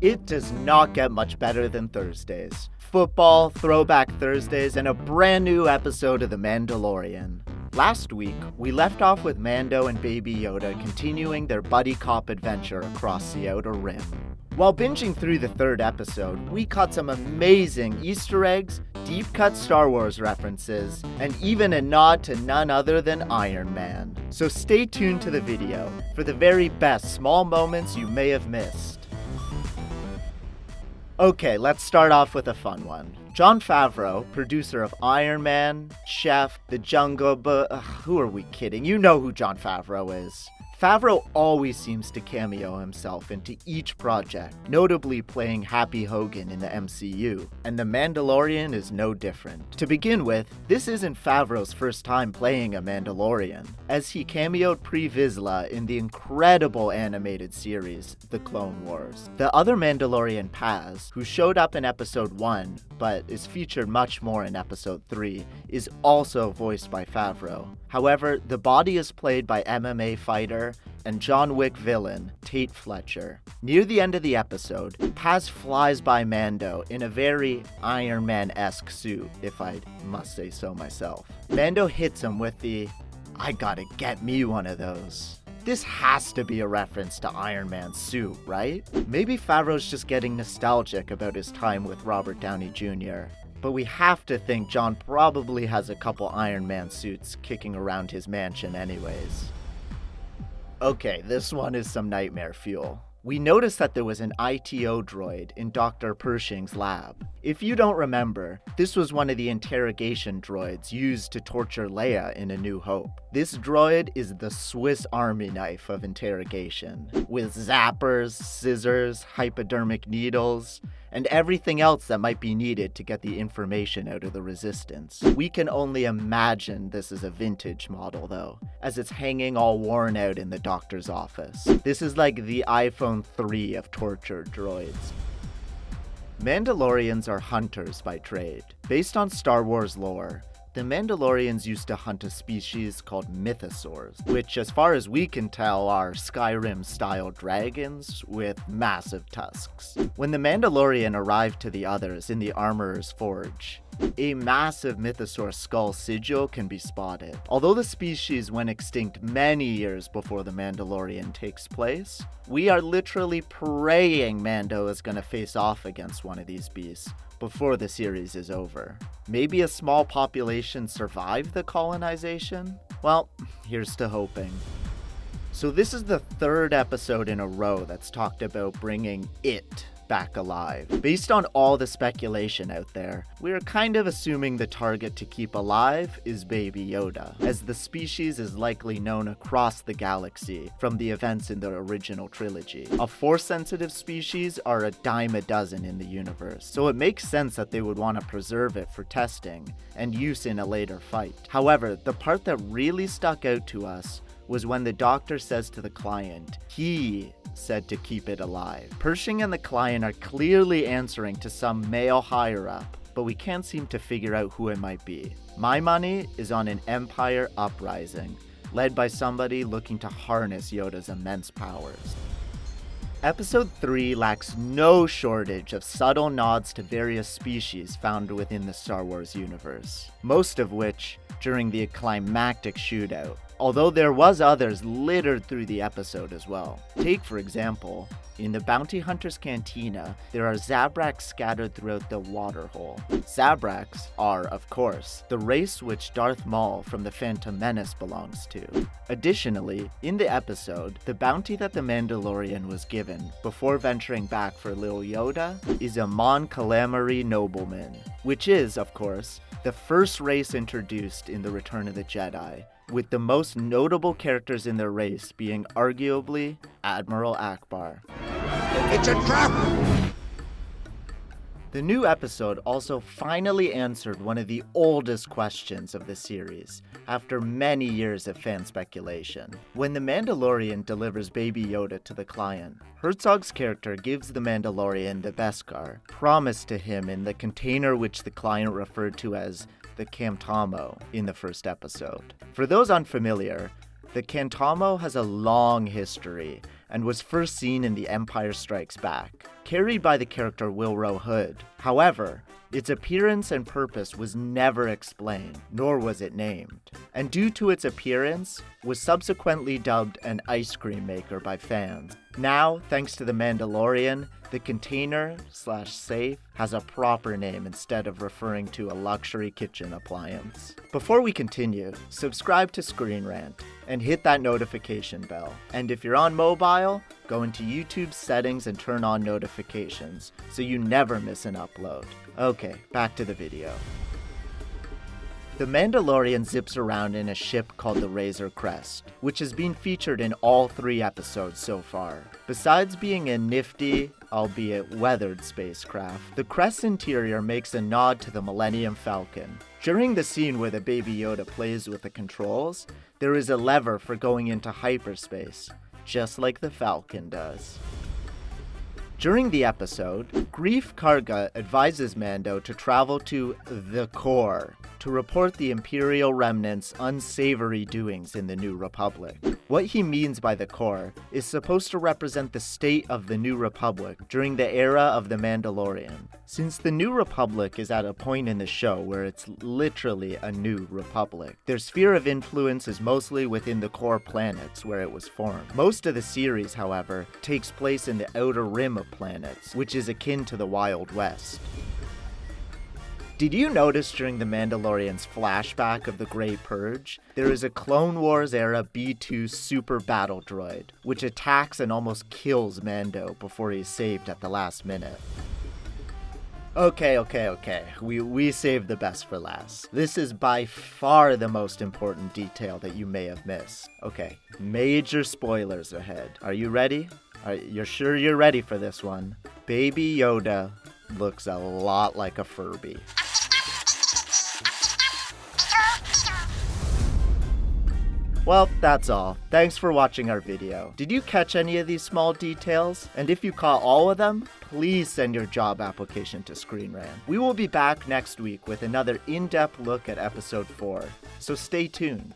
It does not get much better than Thursdays. Football, Throwback Thursdays, and a brand new episode of The Mandalorian. Last week, we left off with Mando and Baby Yoda continuing their buddy cop adventure across the Outer Rim. While binging through the third episode, we caught some amazing Easter eggs, deep-cut Star Wars references, and even a nod to none other than Iron Man. So stay tuned to the video for the very best small moments you may have missed. Okay, let's start off with a fun one. Jon Favreau, producer of Iron Man, Chef, The Jungle Book. Who are we kidding? You know who Jon Favreau is. Favreau always seems to cameo himself into each project, notably playing Happy Hogan in the MCU, and The Mandalorian is no different. To begin with, this isn't Favreau's first time playing a Mandalorian, as he cameoed Pre Vizsla in the incredible animated series, The Clone Wars. The other Mandalorian, Paz, who showed up in Episode 1, but is featured much more in Episode 3, is also voiced by Favreau. However, the body is played by MMA fighter and John Wick villain, Tate Fletcher. Near the end of the episode, Paz flies by Mando in a very Iron Man-esque suit, if I must say so myself. Mando hits him with the, "I gotta get me one of those." This has to be a reference to Iron Man's suit, right? Maybe Favreau's just getting nostalgic about his time with Robert Downey Jr., but we have to think John probably has a couple Iron Man suits kicking around his mansion anyways. Okay, this one is some nightmare fuel. We noticed that there was an ITO droid in Dr. Pershing's lab. If you don't remember, this was one of the interrogation droids used to torture Leia in A New Hope. This droid is the Swiss Army knife of interrogation, with zappers, scissors, hypodermic needles, and everything else that might be needed to get the information out of the Resistance. We can only imagine this is a vintage model though, as it's hanging all worn out in the doctor's office. This is like the iPhone 3 of tortured droids. Mandalorians are hunters by trade. Based on Star Wars lore, the Mandalorians used to hunt a species called Mythosaurs, which as far as we can tell are Skyrim-style dragons with massive tusks. When the Mandalorian arrived to the others in the Armorer's Forge, a massive Mythosaur skull sigil can be spotted. Although the species went extinct many years before the Mandalorian takes place, we are literally praying Mando is gonna face off against one of these beasts before the series is over. Maybe a small population survived the colonization? Well, here's to hoping. So this is the third episode in a row that's talked about bringing it back alive. Based on all the speculation out there, we're kind of assuming the target to keep alive is Baby Yoda, as the species is likely known across the galaxy from the events in the original trilogy. A Force-sensitive species are a dime a dozen in the universe, so it makes sense that they would want to preserve it for testing and use in a later fight. However, the part that really stuck out to us was when the doctor says to the client, he said to keep it alive. Pershing and the client are clearly answering to some male higher up, but we can't seem to figure out who it might be. My money is on an Empire uprising, led by somebody looking to harness Yoda's immense powers. Episode 3 lacks no shortage of subtle nods to various species found within the Star Wars universe, most of which during the climactic shootout, although there was others littered through the episode as well. Take, for example, in the Bounty Hunter's Cantina, there are Zabraks scattered throughout the waterhole. Zabraks are, of course, the race which Darth Maul from the Phantom Menace belongs to. Additionally, in the episode, the bounty that the Mandalorian was given before venturing back for Lil Yoda is a Mon Calamari nobleman, which is, of course, the first race introduced in The Return of the Jedi, with the most notable characters in their race being arguably Admiral Akbar. It's a trap! The new episode also finally answered one of the oldest questions of the series, after many years of fan speculation. When the Mandalorian delivers Baby Yoda to the client, Herzog's character gives the Mandalorian the Beskar, promised to him in the container which the client referred to as the Camtamo in the first episode. For those unfamiliar, the Camtamo has a long history and was first seen in The Empire Strikes Back, carried by the character Willrow Hood. However, its appearance and purpose was never explained, nor was it named, and due to its appearance, was subsequently dubbed an ice cream maker by fans. Now, thanks to The Mandalorian, the container/safe has a proper name instead of referring to a luxury kitchen appliance. Before we continue, subscribe to ScreenRant and hit that notification bell. And if you're on mobile, go into YouTube's settings and turn on notifications so you never miss an upload. Okay, back to the video. The Mandalorian zips around in a ship called the Razor Crest, which has been featured in all 3 episodes so far. Besides being a nifty, albeit weathered spacecraft, the Crest's interior makes a nod to the Millennium Falcon. During the scene where the Baby Yoda plays with the controls, there is a lever for going into hyperspace, just like the Falcon does. During the episode, Greef Karga advises Mando to travel to the core to report the Imperial remnants' unsavory doings in the New Republic. What he means by the core is supposed to represent the state of the New Republic during the era of the Mandalorian. Since the New Republic is at a point in the show where it's literally a new republic, their sphere of influence is mostly within the core planets where it was formed. Most of the series, however, takes place in the outer rim of planets, which is akin to the Wild West. Did you notice during the Mandalorian's flashback of the Grey Purge, there is a Clone Wars era B2 super battle droid, which attacks and almost kills Mando before he's saved at the last minute? Okay. We saved the best for last. This is by far the most important detail that you may have missed. Okay, major spoilers ahead. Are you ready? You're sure you're ready for this one? Baby Yoda looks a lot like a Furby. Well, that's all. Thanks for watching our video. Did you catch any of these small details? And if you caught all of them, please send your job application to ScreenRant. We will be back next week with another in-depth look at episode 4, so stay tuned.